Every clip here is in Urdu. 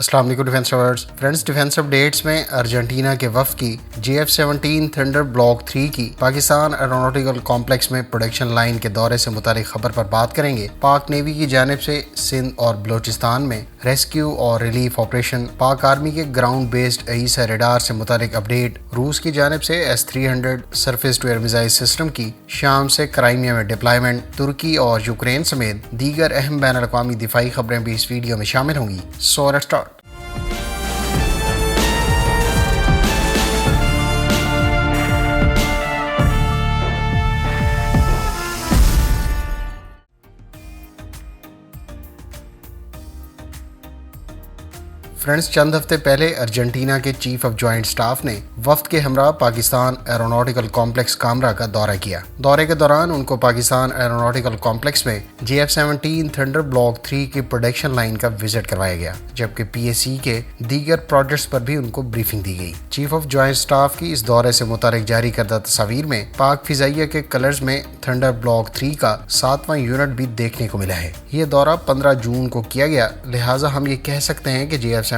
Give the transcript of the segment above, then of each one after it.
السلام علیکم defence lovers friends, defence updates میں ارجنٹینا کے وفد کی JF-17 تھنڈر بلاک 3 کی پاکستان ایروناٹیکل کمپلیکس میں پروڈکشن لائن کے دورے سے متعلق خبر پر بات کریں گے۔ پاک نیوی کی جانب سے سندھ اور بلوچستان میں ریسکیو اور ریلیف آپریشن، پاک آرمی کے گراؤنڈ بیسڈ عیسیٰ ریڈار سے متعلق اپڈیٹ، روس کی جانب سے S-300 surface to air missile system کی شام سے کرائمیا میں ڈپلائمنٹ، ترکی اور یوکرین سمیت دیگر اہم بین الاقوامی دفاعی خبریں بھی اس ویڈیو میں شامل ہوں گی۔ So let's start. فرینڈز، چند ہفتے پہلے ارجنٹینا کے چیف آف جوائنٹ سٹاف نے وفد کے ہمراہ پاکستان ایروناٹیکل کمپلیکس کامرا کا دورہ کیا۔ دورے کے دوران ان کو پاکستان ایروناٹیکل کمپلیکس میں JF-17 تھنڈر بلاک 3 کی پروڈکشن لائن کا وزٹ کروایا گیا، جبکہ PSC کے دیگر پروجیکٹس پر بھی ان کو بریفنگ دی گئی۔ چیف آف جوائنٹ سٹاف کی اس دورے سے متعلق جاری کردہ تصاویر میں پاک فضائیہ کے کلرز میں تھنڈر بلاک 3 کا 7واں یونٹ بھی دیکھنے کو ملا ہے۔ یہ دورہ 15 جون کو کیا گیا، لہٰذا ہم یہ کہہ سکتے ہیں کہ JF-17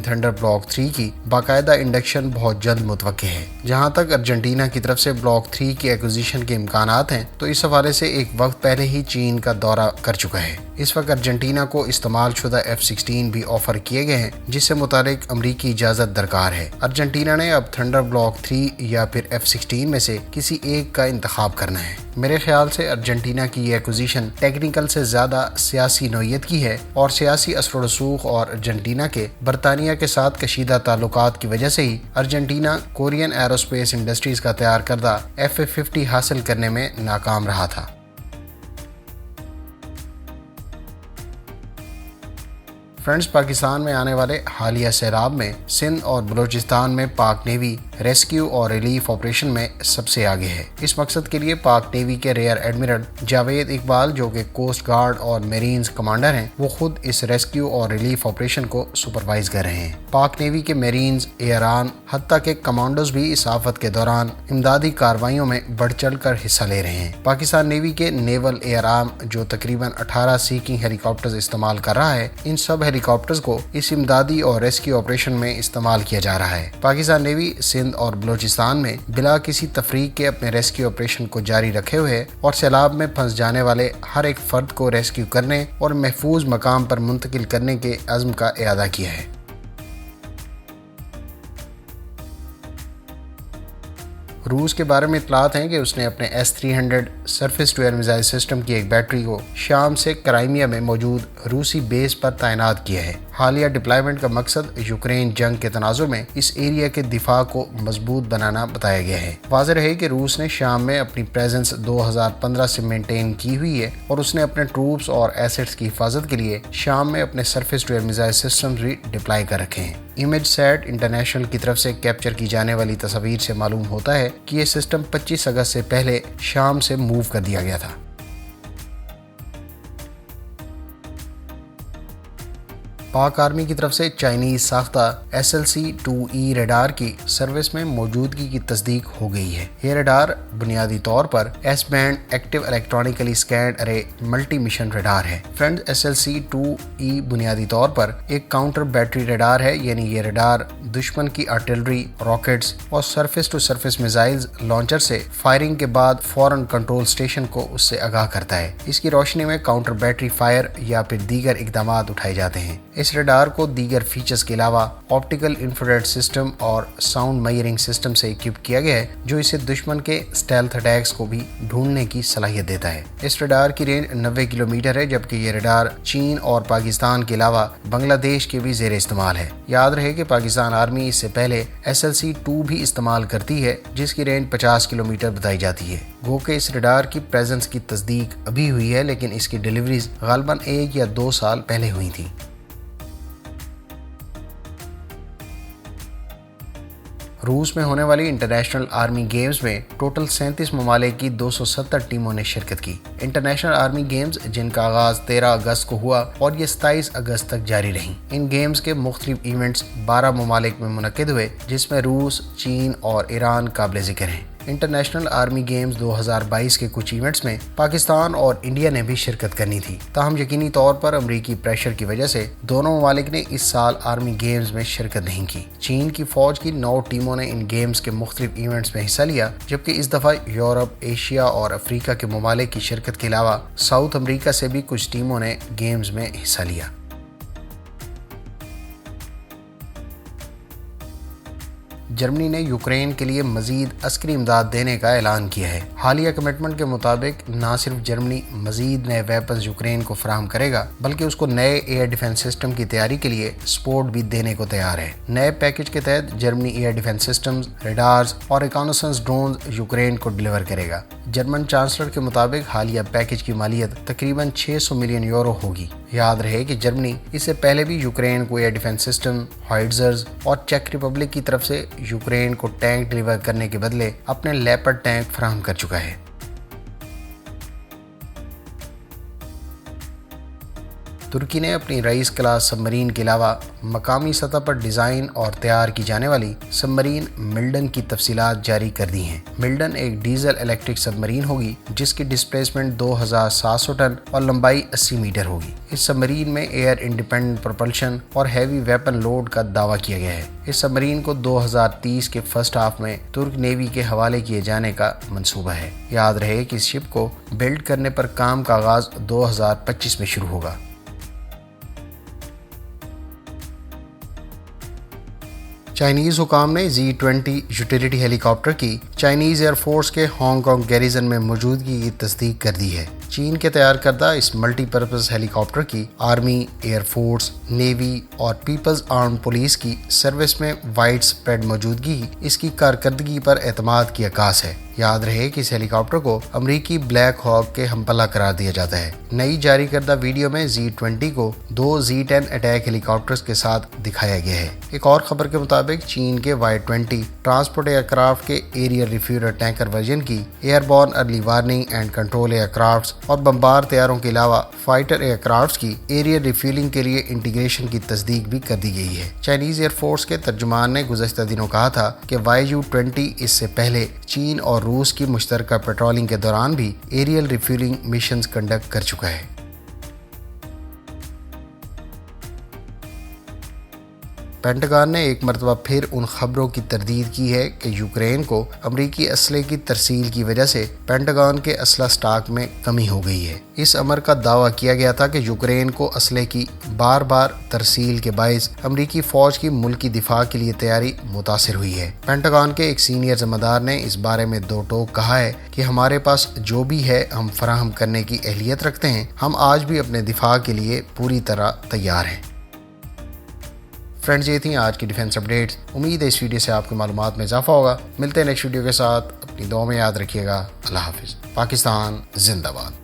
تھنڈر بلاک 3 کی باقاعدہ انڈکشن بہت جلد متوقع ہے۔ جہاں تک ارجنٹینا کی طرف سے بلاک 3 کی ایکوزیشن کے امکانات ہیں تو اس حوالے سے ایک وقت پہلے ہی چین کا دورہ کر چکا ہے۔ اس وقت ارجنٹینا کو استعمال شدہ F-16 بھی آفر کیے گئے ہیں، جس سے متعلق امریکی اجازت درکار ہے۔ ارجنٹینا نے اب تھنڈر بلاک 3 یا پھر F-16 میں سے کسی ایک کا انتخاب کرنا ہے۔ میرے خیال سے ارجنٹینا کی یہ ایکوزیشن ٹیکنیکل سے زیادہ سیاسی نوعیت کی ہے، اور سیاسی اثر و رسوخ اور ارجنٹینا کے برطانیہ کے ساتھ کشیدہ تعلقات کی وجہ سے ہی ارجنٹینا کورین ایروسپیس انڈسٹریز کا تیار کردہ F-50 حاصل کرنے میں ناکام رہا تھا۔ فرینڈز، پاکستان میں آنے والے حالیہ سیلاب میں سندھ اور بلوچستان میں پاک نیوی ریسکیو اور ریلیف آپریشن میں سب سے آگے ہے۔ اس مقصد کے لیے پاک نیوی کے ریئر ایڈمرل جاوید اقبال، جو کہ کوسٹ گارڈ اور میرینز کمانڈر ہیں، وہ خود اس ریسکیو اور ریلیف آپریشن کو سپروائز کر رہے ہیں۔ پاک نیوی کے میرینز، ایران، حتیٰ کہ کمانڈوز بھی اس آفت کے دوران امدادی کارروائیوں میں بڑھ چڑھ کر حصہ لے رہے ہیں۔ پاکستان نیوی کے نیول ایئر آرم، جو تقریباً 18 سیکنگ ہیلی کاپٹرز استعمال کر رہا ہے، ان سب ہیلی کاپٹرز کو اس امدادی اور ریسکیو آپریشن میں استعمال کیا جا رہا ہے۔ پاکستان نیوی سندھ اور بلوچستان میں بلا کسی تفریق کے اپنے ریسکیو آپریشن کو جاری رکھے ہوئے اور سیلاب میں پھنس جانے والے ہر ایک فرد کو ریسکیو کرنے اور محفوظ مقام پر منتقل کرنے کے عزم کا اعادہ کیا ہے۔ روس کے بارے میں اطلاعات ہیں کہ اس نے اپنے S-300 surface to air missile system کی ایک بیٹری کو شام سے کرائمیا میں موجود روسی بیس پر تعینات کیا ہے۔ حالیہ ڈپلائمنٹ کا مقصد یوکرین جنگ کے تناظر میں اس ایریا کے دفاع کو مضبوط بنانا بتایا گیا ہے۔ واضح رہے کہ روس نے شام میں اپنی پریزنس 2015 سے مینٹین کی ہوئی ہے، اور اس نے اپنے ٹروپس اور ایسٹس کی حفاظت کے لیے شام میں اپنے surface to air missile systems بھی ڈپلائی کر رکھے ہیں۔ امیج سیٹ انٹرنیشنل کی طرف سے کیپچر کی جانے والی تصاویر سے معلوم ہوتا ہے کہ یہ سسٹم 25 اگست سے پہلے شام سے موو کر دیا گیا تھا۔ پاک آرمی کی طرف سے چائنیز ساختہ SLC-2E ریڈار کی سروس میں موجودگی کی تصدیق ہو گئی ہے۔ یہ ریڈار بنیادی طور پر S band active electronically scanned array multi mission radar ہے۔ فرینڈ، SLC-2E بنیادی طور پر ایک کاؤنٹر بیٹری ریڈار ہے، یعنی یہ ریڈار دشمن کی آرٹلری، راکٹس اور surface to surface missiles launcher سے فائرنگ کے بعد فوراً کنٹرول سٹیشن کو اس سے آگاہ کرتا ہے۔ اس کی روشنی میں کاؤنٹر بیٹری فائر یا پھر دیگر اقدامات اٹھائے جاتے ہیں۔ اس ریڈار کو دیگر فیچرز کے علاوہ آپٹیکل انفراریڈ سسٹم اور ساؤنڈ میئرنگ سسٹم سے اکوپ کیا گیا ہے، جو اسے دشمن کے اسٹیلتھ اٹیکس کو بھی ڈھونڈنے کی صلاحیت دیتا ہے۔ اس ریڈار کی رینج 90 کلومیٹر ہے، جبکہ یہ ریڈار چین اور پاکستان کے علاوہ بنگلہ دیش کے بھی زیر استعمال ہے۔ یاد رہے کہ پاکستان آرمی اس سے پہلے SLC-2 بھی استعمال کرتی ہے، جس کی رینج 50 کلومیٹر بتائی جاتی ہے۔ گو کہ اس ریڈار کی پریزنس کی تصدیق ابھی ہوئی ہے، لیکن اس کی ڈیلیوریز غالباً 1 یا 2 سال پہلے ہوئی تھیں۔ روس میں ہونے والی انٹرنیشنل آرمی گیمز میں ٹوٹل 37 ممالک کی 270 ٹیموں نے شرکت کی۔ انٹرنیشنل آرمی گیمز، جن کا آغاز 13 اگست کو ہوا اور یہ 27 اگست تک جاری رہیں۔ ان گیمز کے مختلف ایونٹس 12 ممالک میں منعقد ہوئے، جس میں روس، چین اور ایران قابل ذکر ہیں۔ انٹرنیشنل آرمی گیمز 2022 کے کچھ ایونٹس میں پاکستان اور انڈیا نے بھی شرکت کرنی تھی، تاہم یقینی طور پر امریکی پریشر کی وجہ سے دونوں ممالک نے اس سال آرمی گیمز میں شرکت نہیں کی۔ چین کی فوج کی 9 ٹیموں نے ان گیمز کے مختلف ایونٹس میں حصہ لیا، جبکہ اس دفعہ یورپ، ایشیا اور افریقہ کے ممالک کی شرکت کے علاوہ ساؤتھ امریکہ سے بھی کچھ ٹیموں نے گیمز میں حصہ لیا۔ جرمنی نے یوکرین کے لیے مزید عسکری امداد دینے کا اعلان کیا ہے۔ حالیہ کمٹمنٹ کے مطابق نہ صرف جرمنی مزید نئے ویپنز یوکرین کو فراہم کرے گا، بلکہ اس کو نئے ایئر ڈیفنس سسٹم کی تیاری کے لیے سپورٹ بھی دینے کو تیار ہے۔ نئے پیکج کے تحت Germany air defence systems, radars اور ریکانوسنس ڈرونز یوکرین کو ڈیلیور کرے گا۔ جرمن چانسلر کے مطابق حالیہ پیکج کی مالیت تقریباً 600 ملین یورو ہوگی۔ یاد رہے کہ جرمنی اس سے پہلے بھی یوکرین کو ایئر ڈیفنس سسٹم، ہوائٹزرز اور چیک ریپبلک کی طرف سے یوکرین کو ٹینک ڈیلیور کرنے کے بدلے اپنے لیپرڈ ٹینک فراہم کر چکا ہے۔ ترکی نے اپنی رئیس کلاس سب مرین کے علاوہ مقامی سطح پر ڈیزائن اور تیار کی جانے والی سب مرین ملڈن کی تفصیلات جاری کر دی ہیں۔ ملڈن ایک ڈیزل الیکٹرک سب مرین ہوگی جس کی ڈسپلیسمنٹ 2700 ٹن اور لمبائی 80 میٹر ہوگی۔ اس سب مرین میں ایئر انڈیپینڈنٹ پروپلشن اور ہیوی ویپن لوڈ کا دعویٰ کیا گیا ہے۔ اس سب مرین کو 2030 کے فرسٹ ہاف میں ترک نیوی کے حوالے کیے جانے کا منصوبہ ہے۔ یاد رہے کہ اس شپ کو بلڈ کرنے پر کام کا آغاز 2025 میں شروع ہوگا۔ چائنیز حکام نے Z-20 یوٹیلیٹی ہیلی کاپٹر کی چائنیز ایئر فورس کے ہانگ کانگ گیریزن میں موجودگی کی تصدیق کر دی ہے۔ چین کے تیار کردہ اس ملٹی پرپز ہیلی کاپٹر کی آرمی، ایئر فورس، نیوی اور پیپلز آرمڈ پولیس کی سروس میں وائڈ سپریڈ موجودگی اس کی کارکردگی پر اعتماد کی عکاس ہے۔ یاد رہے کہ اس ہیلی کاپٹر کو امریکی بلیک ہاک کے ہم پلہ قرار دیا جاتا ہے۔ نئی جاری کردہ ویڈیو میں Z-20 کو 2 Z-10 اٹیک ہیلی کاپٹرز کے ساتھ دکھایا گیا ہے۔ ایک اور خبر کے مطابق چین کے Y-20 ٹرانسپورٹ ایئر کرافٹ کے ایریئر ریفیولر ٹینکر ورژن کی airborne early warning and control aircrafts اور بمبار طیاروں کے علاوہ فائٹر ایئر کرافٹس کی ایریئر ریفیولنگ کے لیے انٹیگریشن کی تصدیق بھی کر دی گئی ہے۔ چائنیز ایئر فورس کے ترجمان نے گزشتہ دنوں کہا تھا کہ YU-20 اس سے پہلے چین اور روس کی مشترکہ پیٹرولنگ کے دوران بھی ایریل ریفیولنگ مشنز کنڈکٹ کر چکا ہے۔ پینٹاگن نے ایک مرتبہ پھر ان خبروں کی تردید کی ہے کہ یوکرین کو امریکی اسلحے کی ترسیل کی وجہ سے پینٹاگن کے اسلحہ سٹاک میں کمی ہو گئی ہے۔ اس امر کا دعویٰ کیا گیا تھا کہ یوکرین کو اسلحے کی بار بار ترسیل کے باعث امریکی فوج کی ملکی دفاع کے لیے تیاری متاثر ہوئی ہے۔ پینٹاگن کے ایک سینئر ذمہ دار نے اس بارے میں دو ٹوک کہا ہے کہ ہمارے پاس جو بھی ہے ہم فراہم کرنے کی اہلیت رکھتے ہیں، ہم آج بھی اپنے دفاع کے لیے پوری طرح تیار ہیں۔ فرینڈز، یہ تھیں آج کی ڈیفنس اپڈیٹس۔ امید ہے اس ویڈیو سے آپ کی معلومات میں اضافہ ہوگا۔ ملتے ہیں نیکسٹ ویڈیو کے ساتھ۔ اپنی دعاؤں میں یاد رکھیے گا۔ اللہ حافظ۔ پاکستان زندہ باد۔